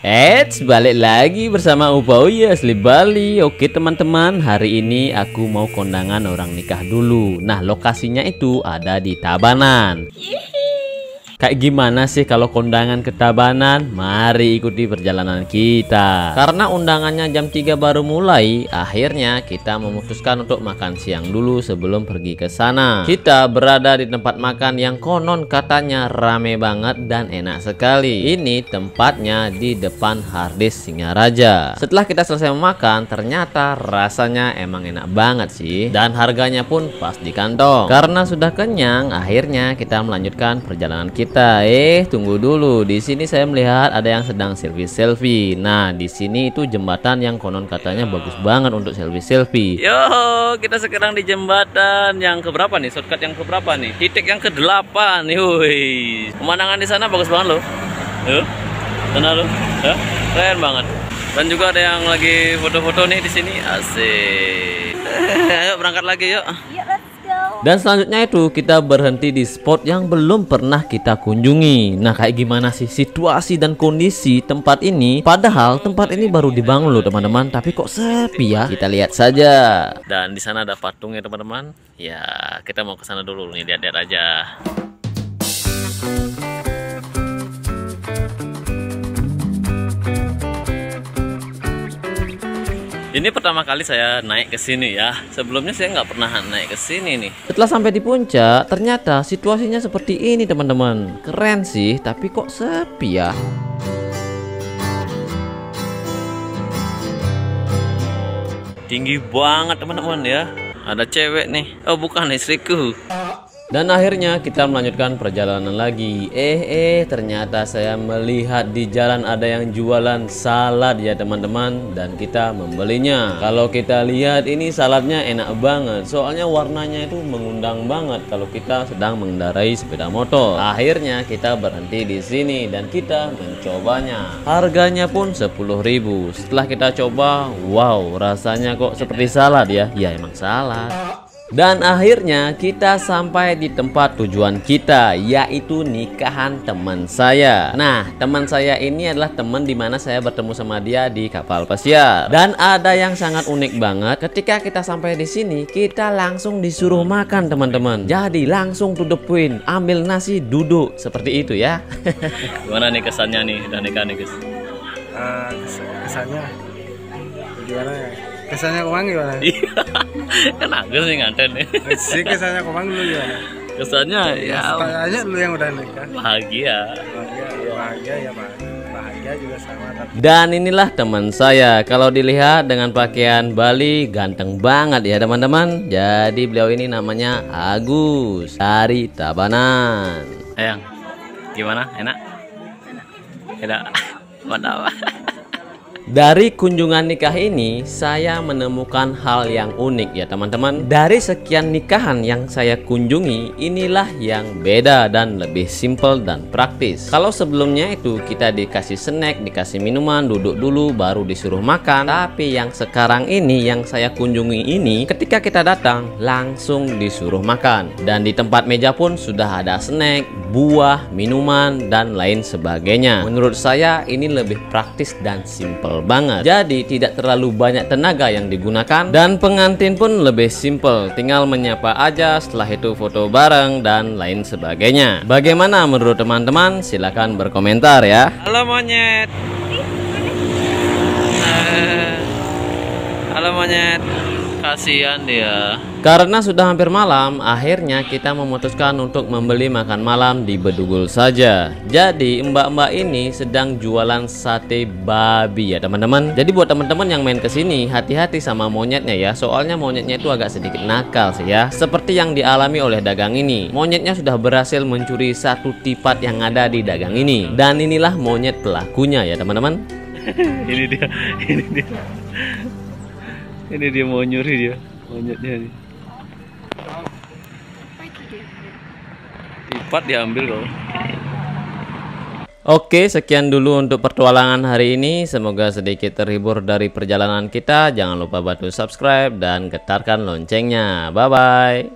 Balik lagi bersama Ubawi asli Bali. Oke teman-teman, hari ini aku mau kondangan orang nikah dulu. Nah, lokasinya itu ada di Tabanan. Kayak gimana sih kalau kondangan ke Tabanan? Mari ikuti perjalanan kita. Karena undangannya jam 3 baru mulai, akhirnya kita memutuskan untuk makan siang dulu sebelum pergi ke sana. Kita berada di tempat makan yang konon katanya rame banget dan enak sekali. Ini tempatnya di depan Hardis Singaraja. Setelah kita selesai memakan, ternyata rasanya emang enak banget sih, dan harganya pun pas di kantong. Karena sudah kenyang, akhirnya kita melanjutkan perjalanan kita. Tunggu dulu. Di sini saya melihat ada yang sedang selfie. Nah, di sini itu jembatan yang konon katanya bagus banget untuk selfie. Yo, kita sekarang di jembatan yang keberapa nih? Shortcut yang keberapa nih? Titik yang ke-8. Yoi. Pemandangan di sana bagus banget loh. Yo. Sana loh. Ya, keren banget. Dan juga ada yang lagi foto-foto nih di sini. Asik. Ayo berangkat lagi yuk. Dan selanjutnya itu kita berhenti di spot yang belum pernah kita kunjungi. Nah, kayak gimana sih situasi dan kondisi tempat ini? Padahal tempat ini baru dibangun loh teman-teman, tapi kok sepi ya? Kita lihat saja. Dan di sana ada patungnya teman-teman. Ya, kita mau ke sana dulu nih, lihat-lihat aja. Ini pertama kali saya naik ke sini ya. Sebelumnya saya nggak pernah naik ke sini nih. Setelah sampai di puncak, ternyata situasinya seperti ini teman-teman. Keren sih, tapi kok sepi ya. Tinggi banget teman-teman ya. Ada cewek nih. Oh, bukan istriku. Dan akhirnya kita melanjutkan perjalanan lagi. Ternyata saya melihat di jalan ada yang jualan salad ya teman-teman, dan kita membelinya. Kalau kita lihat ini saladnya enak banget, soalnya warnanya itu mengundang banget kalau kita sedang mengendarai sepeda motor. Akhirnya kita berhenti di sini dan kita mencobanya. Harganya pun 10.000. Setelah kita coba, wow, rasanya kok seperti salad ya. Ya emang salad. Dan akhirnya kita sampai di tempat tujuan kita, yaitu nikahan teman saya. Nah, teman saya ini adalah teman dimana saya bertemu sama dia di kapal pesiar. Dan ada yang sangat unik banget, ketika kita sampai di sini, kita langsung disuruh makan teman-teman. Jadi langsung to the point, ambil nasi, duduk seperti itu ya. Gimana nih kesannya nih, udah nikah nih guys? Kesannya gimana ya? Kesannya Komang gimana? Kan aku sih nganten nih. Si kesannya Komang dulu gimana? Kesannya ya tanya lu yang udah nikah. Bahagia Ya Pak. Bahagia juga sama. Dan inilah teman saya. Kalau dilihat dengan pakaian Bali, ganteng banget ya teman-teman. Jadi beliau ini namanya Agus dari Tabanan. Ayang, gimana? Enak? Enak. Mantap. Dari kunjungan nikah ini, saya menemukan hal yang unik ya teman-teman. Dari sekian nikahan yang saya kunjungi, inilah yang beda dan lebih simple dan praktis. Kalau sebelumnya itu kita dikasih snack, dikasih minuman, duduk dulu baru disuruh makan. Tapi yang sekarang ini, yang saya kunjungi ini, ketika kita datang langsung disuruh makan. Dan di tempat meja pun sudah ada snack, buah, minuman, dan lain sebagainya. Menurut saya ini lebih praktis dan simple banget. Jadi tidak terlalu banyak tenaga yang digunakan, dan pengantin pun lebih simple, tinggal menyapa aja, setelah itu foto bareng dan lain sebagainya. Bagaimana menurut teman-teman? Silahkan berkomentar ya. Halo monyet. Halo monyet. Kasihan dia. Karena sudah hampir malam, akhirnya kita memutuskan untuk membeli makan malam di Bedugul saja. Jadi mbak-mbak ini sedang jualan sate babi ya teman-teman. Jadi buat teman-teman yang main kesini, hati-hati sama monyetnya ya. Soalnya monyetnya itu agak sedikit nakal sih ya. Seperti yang dialami oleh dagang ini. Monyetnya sudah berhasil mencuri satu tipat yang ada di dagang ini. Dan inilah monyet pelakunya ya teman-teman. Ini dia mau nyuri dia, monyetnya nih. Lipat diambil kok. Oke, sekian dulu untuk petualangan hari ini. Semoga sedikit terhibur dari perjalanan kita. Jangan lupa bantu subscribe dan getarkan loncengnya. Bye bye.